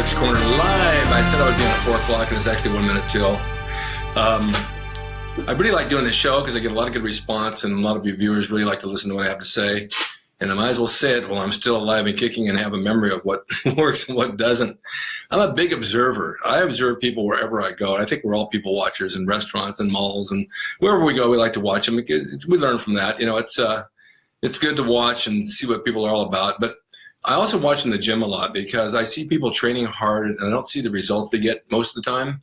Rick's Corner live. I said I would be on at 4 o'clock, and it's actually 1 minute till. I really like doing this show because I get a lot of good response, and a lot of your viewers really like to listen to what I have to say. And I might as well say it while I'm still alive and kicking and have a memory of what works and what doesn't. I'm a big observer. I observe people wherever I go. I think we're all people watchers in restaurants and malls, and wherever we go, we like to watch them because we learn from that. You know, it's good to watch and see what people are all about. But I also watch in the gym a lot because I see people training hard, and I don't see the results they get most of the time.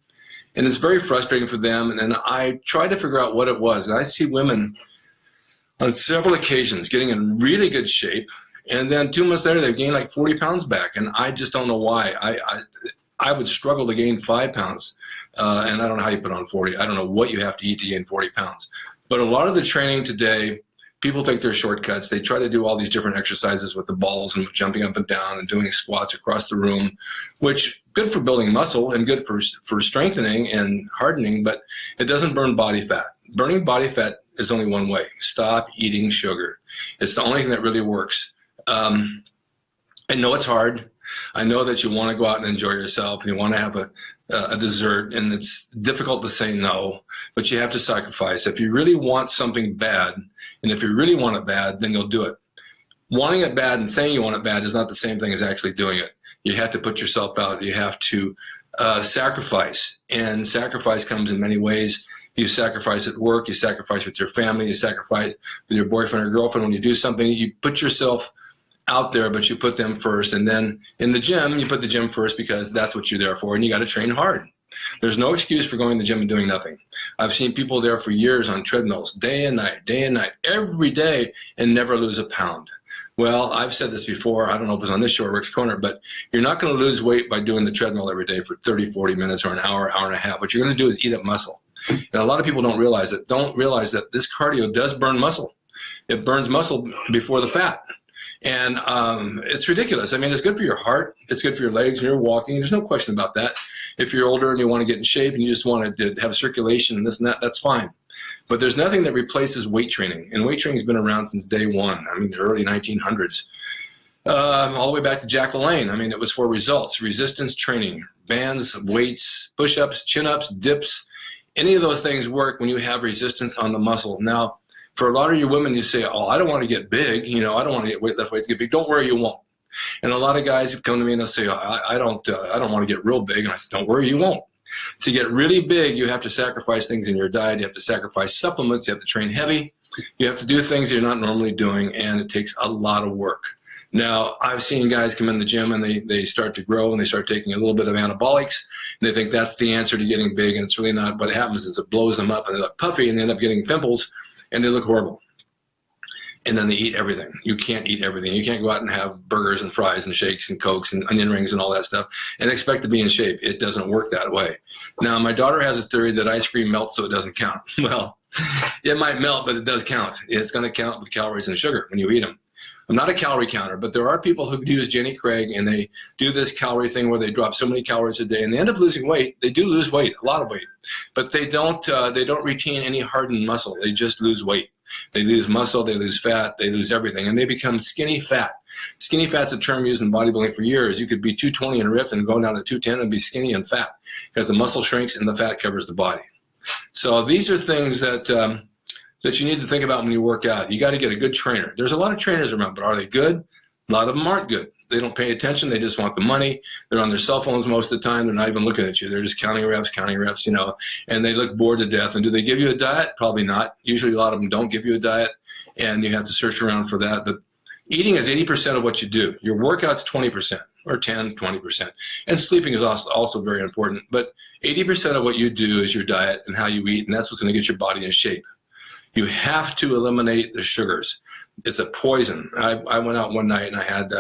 And it's very frustrating for them. And I try to figure out what it was. And I see women on several occasions getting in really good shape, and then 2 months later they've gained like 40 pounds back, and I just don't know why. I would struggle to gain 5 pounds, and I don't know how you put on 40. I don't know what you have to eat to gain 40 pounds. But a lot of the training today, people take their shortcuts. They try to do all these different exercises with the balls and jumping up and down and doing squats across the room, which good for building muscle and good for strengthening and hardening, but it doesn't burn body fat. Burning body fat is only one way. Stop eating sugar. It's the only thing that really works. I know it's hard. I know that you want to go out and enjoy yourself, and you want to have a dessert, and it's difficult to say no, but you have to sacrifice. If you really want something bad, and if you really want it bad, then you'll do it. Wanting it bad and saying you want it bad is not the same thing as actually doing it. You have to put yourself out. You have to sacrifice, and sacrifice comes in many ways. You sacrifice at work, you sacrifice with your family, you sacrifice with your boyfriend or girlfriend. When you do something, you put yourself out there, but you put them first. And then in the gym, you put the gym first because that's what you're there for, and you got to train hard. There's no excuse for going to the gym and doing nothing. I've seen people there for years on treadmills, day and night, every day, and never lose a pound. Well, I've said this before. I don't know if it was on this show or Rick's Corner, but you're not going to lose weight by doing the treadmill every day for 30, 40 minutes or an hour, hour and a half. What you're going to do is eat up muscle. And a lot of people don't realize that this cardio does burn muscle. It burns muscle before the fat. And it's ridiculous. I mean, it's good for your heart. It's good for your legs and you're walking. There's no question about that. If you're older and you want to get in shape and you just want to have circulation and this and that, that's fine. But there's nothing that replaces weight training. And weight training has been around since day one. I mean, the early 1900s. All the way back to Jack LaLanne. I mean, it was for results. Resistance training, bands, weights, push-ups, chin-ups, dips. Any of those things work when you have resistance on the muscle. Now, for a lot of you women, you say, oh, I don't want to get big. You know, I don't want to lift weights get big. Don't worry, you won't. And a lot of guys come to me and they'll say, I don't want to get real big. And I said, don't worry, you won't. To get really big, you have to sacrifice things in your diet. You have to sacrifice supplements. You have to train heavy. You have to do things you're not normally doing, and it takes a lot of work. Now, I've seen guys come in the gym and they start to grow and they start taking a little bit of anabolics and they think that's the answer to getting big, and it's really not. What happens is it blows them up and they look puffy and they end up getting pimples and they look horrible. And then they eat everything. You can't eat everything. You can't go out and have burgers and fries and shakes and Cokes and onion rings and all that stuff and expect to be in shape. It doesn't work that way. Now, my daughter has a theory that ice cream melts so it doesn't count. Well, it might melt, but it does count. It's going to count with calories and sugar when you eat them. I'm not a calorie counter, but there are people who use Jenny Craig and they do this calorie thing where they drop so many calories a day and they end up losing weight. They do lose weight, a lot of weight, but they don't retain any hardened muscle. They just lose weight. They lose muscle, they lose fat, they lose everything, and they become skinny fat. Skinny fat's a term used in bodybuilding for years. You could be 220 and ripped and go down to 210 and be skinny and fat because the muscle shrinks and the fat covers the body. So these are things that you need to think about when you work out. You got to get a good trainer. There's a lot of trainers around, but are they good? A lot of them aren't good. They don't pay attention. They just want the money. They're on their cell phones most of the time. They're not even looking at you. They're just counting reps, you know, and they look bored to death. And do they give you a diet? Probably not. Usually a lot of them don't give you a diet, and you have to search around for that. But eating is 80% of what you do. Your workout's 20% or 10, 20%. And sleeping is also very important. But 80% of what you do is your diet and how you eat, and that's what's going to get your body in shape. You have to eliminate the sugars. It's a poison. I went out one night and I had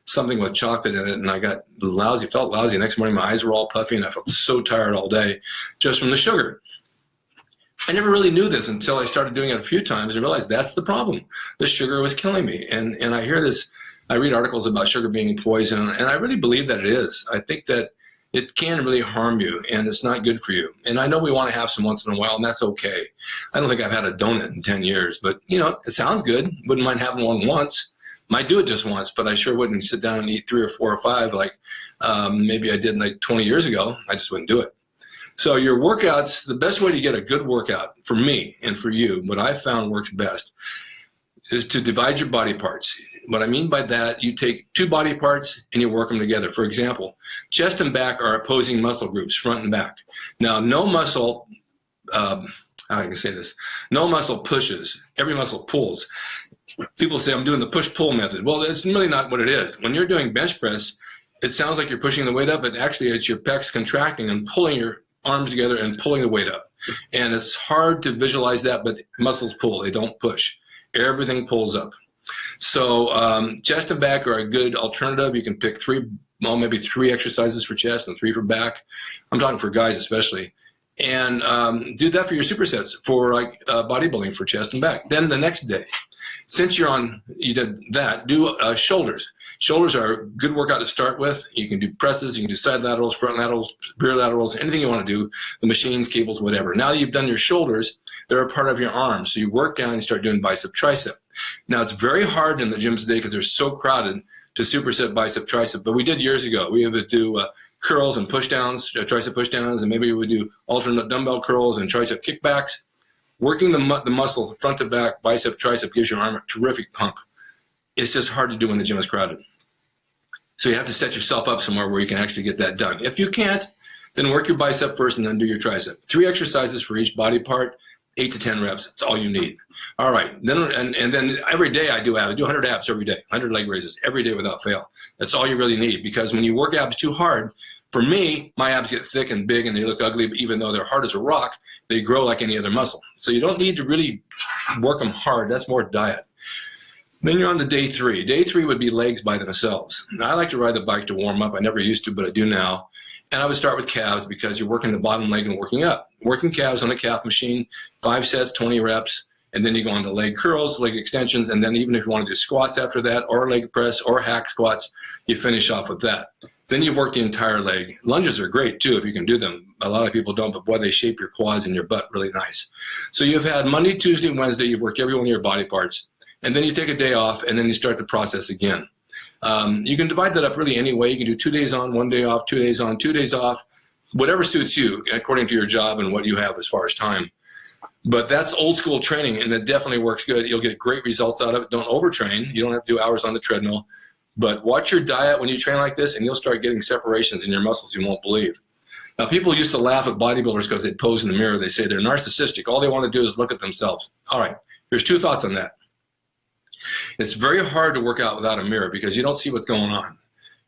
something with chocolate in it, and I got felt lousy. Next morning, my eyes were all puffy, and I felt so tired all day just from the sugar. I never really knew this until I started doing it a few times and realized that's the problem. The sugar was killing me. And I hear this, I read articles about sugar being poison, and I really believe that it is. I think that it can really harm you, and it's not good for you. And I know we want to have some once in a while, and that's okay. I don't think I've had a donut in 10 years, but, you know, it sounds good. Wouldn't mind having one once. Might do it just once, but I sure wouldn't sit down and eat 3 or 4 or 5 like maybe I did like 20 years ago. I just wouldn't do it. So your workouts, the best way to get a good workout for me and for you, what I found works best, is to divide your body parts. What I mean by that, you take 2 body parts and you work them together. For example, chest and back are opposing muscle groups, front and back. Now, no muscle, how I can say this, no muscle pushes, every muscle pulls. People say I'm doing the push-pull method. Well, it's really not what it is. When you're doing bench press, it sounds like you're pushing the weight up, but actually it's your pecs contracting and pulling your arms together and pulling the weight up. And it's hard to visualize that, but muscles pull, they don't push. Everything pulls up. So chest and back are a good alternative. You can pick 3, well, maybe 3 exercises for chest and 3 for back. I'm talking for guys especially. And do that for your supersets for like bodybuilding for chest and back. Then the next day, since you did that, do shoulders. Shoulders are a good workout to start with. You can do presses, you can do side laterals, front laterals, rear laterals, anything you want to do, the machines, cables, whatever. Now that you've done your shoulders, they're a part of your arms. So you work down and you start doing bicep, tricep. Now it's very hard in the gyms today because they're so crowded to superset bicep, tricep, but we did years ago. We would do curls and push downs, tricep push downs, and maybe we would do alternate dumbbell curls and tricep kickbacks. Working the muscles front to back, bicep, tricep gives your arm a terrific pump. It's just hard to do when the gym is crowded. So you have to set yourself up somewhere where you can actually get that done. If you can't, then work your bicep first and then do your tricep. 3 exercises for each body part, 8 to 10 reps. That's all you need. All right. Then and then every day I do 100 abs every day, 100 leg raises every day without fail. That's all you really need, because when you work abs too hard, for me, my abs get thick and big and they look ugly, but even though they're hard as a rock, they grow like any other muscle. So you don't need to really work them hard. That's more diet. Then you're on to day 3. Day 3 would be legs by themselves. Now, I like to ride the bike to warm up. I never used to, but I do now. And I would start with calves because you're working the bottom leg and working up. Working calves on a calf machine, 5 sets, 20 reps, and then you go on to leg curls, leg extensions, and then even if you want to do squats after that, or leg press, or hack squats, you finish off with that. Then you've worked the entire leg. Lunges are great too if you can do them. A lot of people don't, but boy, they shape your quads and your butt really nice. So you've had Monday, Tuesday, Wednesday, you've worked every one of your body parts, and then you take a day off, and then you start the process again. You can divide that up really any way. You can do 2 days on, 1 day off, 2 days on, 2 days off, whatever suits you according to your job and what you have as far as time. But that's old school training, and it definitely works good. You'll get great results out of it. Don't overtrain. You don't have to do hours on the treadmill. But watch your diet when you train like this, and you'll start getting separations in your muscles you won't believe. Now, people used to laugh at bodybuilders because they'd pose in the mirror. They say they're narcissistic. All they want to do is look at themselves. All right, here's 2 thoughts on that. It's very hard to work out without a mirror because you don't see what's going on.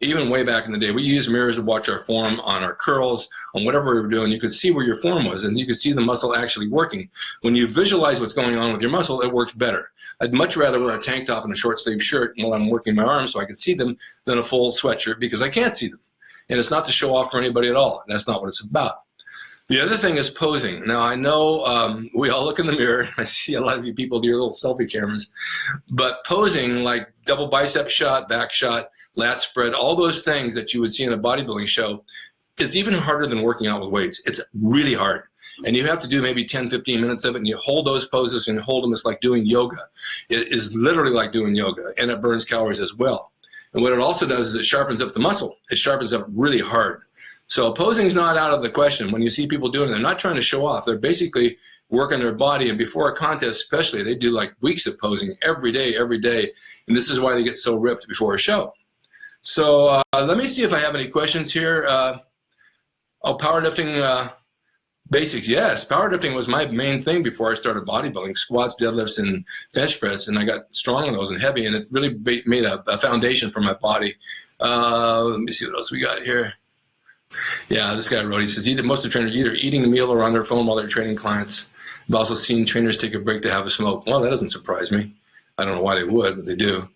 Even way back in the day, we used mirrors to watch our form on our curls, on whatever we were doing. You could see where your form was, and you could see the muscle actually working. When you visualize what's going on with your muscle, it works better. I'd much rather wear a tank top and a short sleeve shirt while I'm working my arms so I can see them than a full sweatshirt because I can't see them. And it's not to show off for anybody at all. That's not what it's about. The other thing is posing. Now, I know we all look in the mirror. I see a lot of you people do your little selfie cameras. But posing, like double bicep shot, back shot, lat spread, all those things that you would see in a bodybuilding show is even harder than working out with weights. It's really hard. And you have to do maybe 10, 15 minutes of it, and you hold those poses and hold them. It's like doing yoga. It is literally like doing yoga, and it burns calories as well. And what it also does is it sharpens up the muscle. It sharpens up really hard. So posing is not out of the question. When you see people doing it, they're not trying to show off. They're basically working their body, and before a contest especially, they do like weeks of posing every day, and this is why they get so ripped before a show. So let me see if I have any questions here. Powerlifting basics. Yes, powerlifting was my main thing before I started bodybuilding, squats, deadlifts, and bench press, and I got strong on those and heavy, and it really made a foundation for my body. Let me see what else we got here. Yeah, this guy wrote, he says, most of the trainers either eating a meal or on their phone while they're training clients. I've also seen trainers take a break to have a smoke. Well, that doesn't surprise me. I don't know why they would, but they do.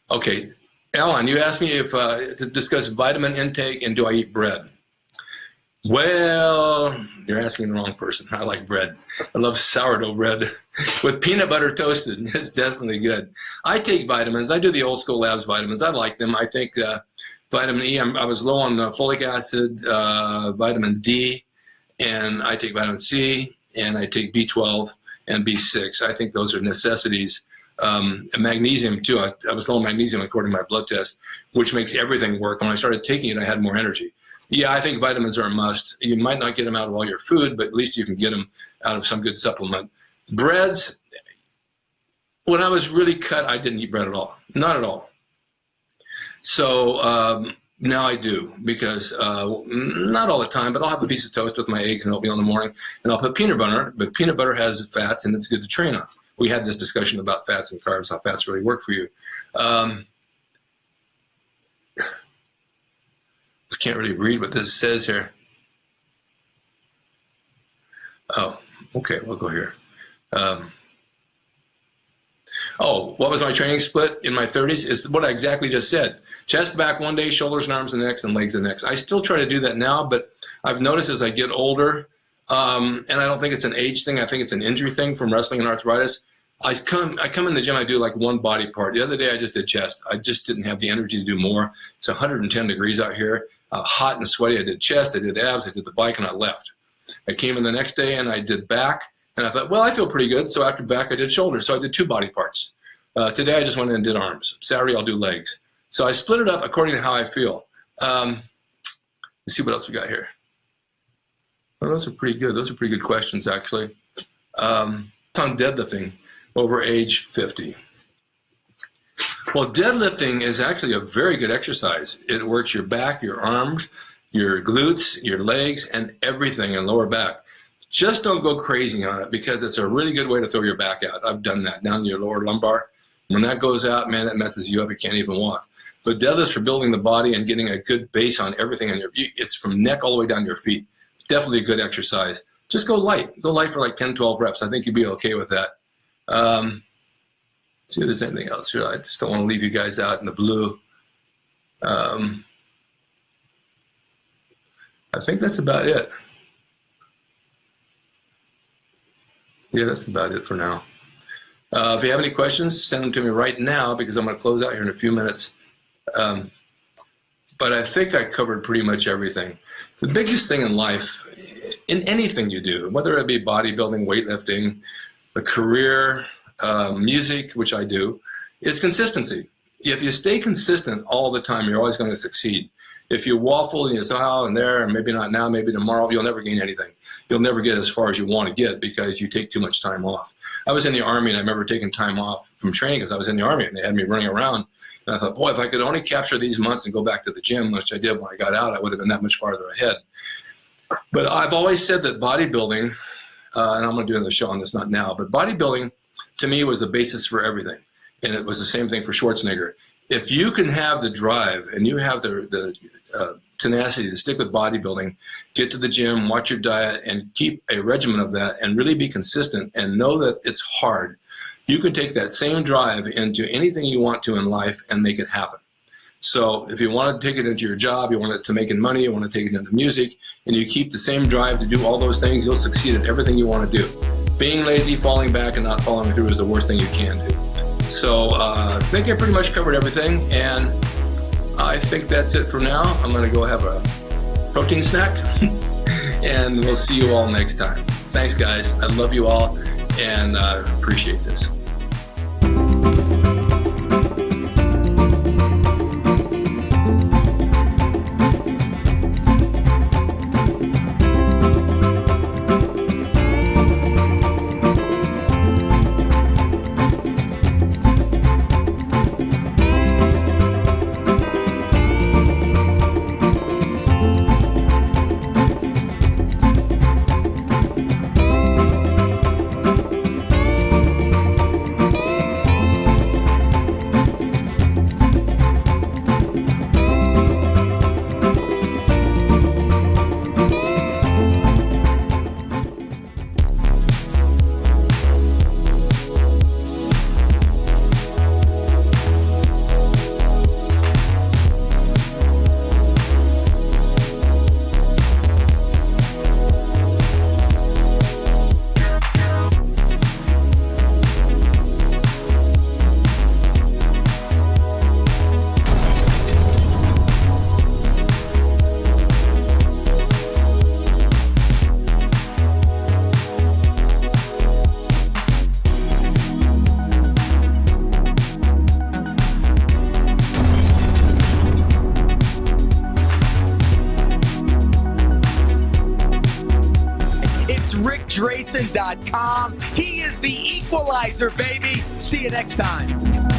Okay, Alan, you asked me if to discuss vitamin intake and do I eat bread. Well, you're asking the wrong person. I like bread. I love sourdough bread with peanut butter toasted. It's definitely good. I take vitamins. I do the old school labs vitamins. I like them. I think vitamin E, I was low on folic acid, vitamin D, and I take vitamin C, and I take B12 and B6. I think those are necessities And magnesium too. I was low on magnesium according to my blood test, which makes everything work. When I started taking it, I had more energy. Yeah, I think vitamins are a must. You might not get them out of all your food, but at least you can get them out of some good supplement. Breads, when I was really cut, I didn't eat bread at all. Not at all. So now I do, because not all the time, but I'll have a piece of toast with my eggs and oatmeal in the morning, and I'll put peanut butter, but peanut butter has fats and it's good to train on. We had this discussion about fats and carbs, how fats really work for you. I can't really read what this says here. Oh, okay, we'll go here. What was my training split in my 30s? Is what I exactly just said. Chest back one day, shoulders and arms the next, and legs the next. I still try to do that now, but I've noticed as I get older, and I don't think it's an age thing, I think it's an injury thing from wrestling and arthritis. I come in the gym, I do like one body part. The other day I just did chest. I just didn't have the energy to do more. It's 110 degrees out here, hot and sweaty. I did chest, I did abs, I did the bike, and I left. I came in the next day and I did back, and I thought, well, I feel pretty good. So after back, I did shoulders. So I did two body parts. Today I just went in and did arms. Saturday I'll do legs. So I split it up according to how I feel. Let's see what else we got here. Well, those are pretty good. Those are pretty good questions, actually. On deadlifting over age 50. Well, deadlifting is actually a very good exercise. It works your back, your arms, your glutes, your legs, and everything in lower back. Just don't go crazy on it, because it's a really good way to throw your back out. I've done that down to your lower lumbar. When that goes out, man, that messes you up. You can't even walk. But deadlifts for building the body and getting a good base on everything. It's from neck all the way down to your feet. Definitely a good exercise. Just go light. Go light for like 10, 12 reps. I think you'd be okay with that. See if there's anything else here. I just don't want to leave you guys out in the blue. I think that's about it. Yeah, that's about it for now. If you have any questions, send them to me right now, because I'm going to close out here in a few minutes. But I think I covered pretty much everything. The biggest thing in life, in anything you do, whether it be bodybuilding, weightlifting, a career, music, which I do, is consistency. If you stay consistent all the time, you're always going to succeed. If you waffle and you say, oh, and there, and maybe not now, maybe tomorrow, you'll never gain anything. You'll never get as far as you want to get, because you take too much time off. I was in the Army, and I remember taking time off from training because I was in the Army, and they had me running around. And I thought, boy, if I could only capture these months and go back to the gym, which I did when I got out, I would have been that much farther ahead. But I've always said that bodybuilding, and I'm going to do another show on this, not now, but bodybuilding, to me, was the basis for everything. And it was the same thing for Schwarzenegger. If you can have the drive and you have the tenacity to stick with bodybuilding, get to the gym, watch your diet, and keep a regimen of that, and really be consistent and know that it's hard, you can take that same drive into anything you want to in life and make it happen. So if you want to take it into your job, you want it to making money, you want to take it into music, and you keep the same drive to do all those things, you'll succeed at everything you want to do. Being lazy, falling back, and not following through is the worst thing you can do. So I think I pretty much covered everything, and I think that's it for now. I'm going to go have a protein snack, and we'll see you all next time. Thanks, guys. I love you all, and I appreciate this. drasin.com. He is the equalizer, baby. See you next time.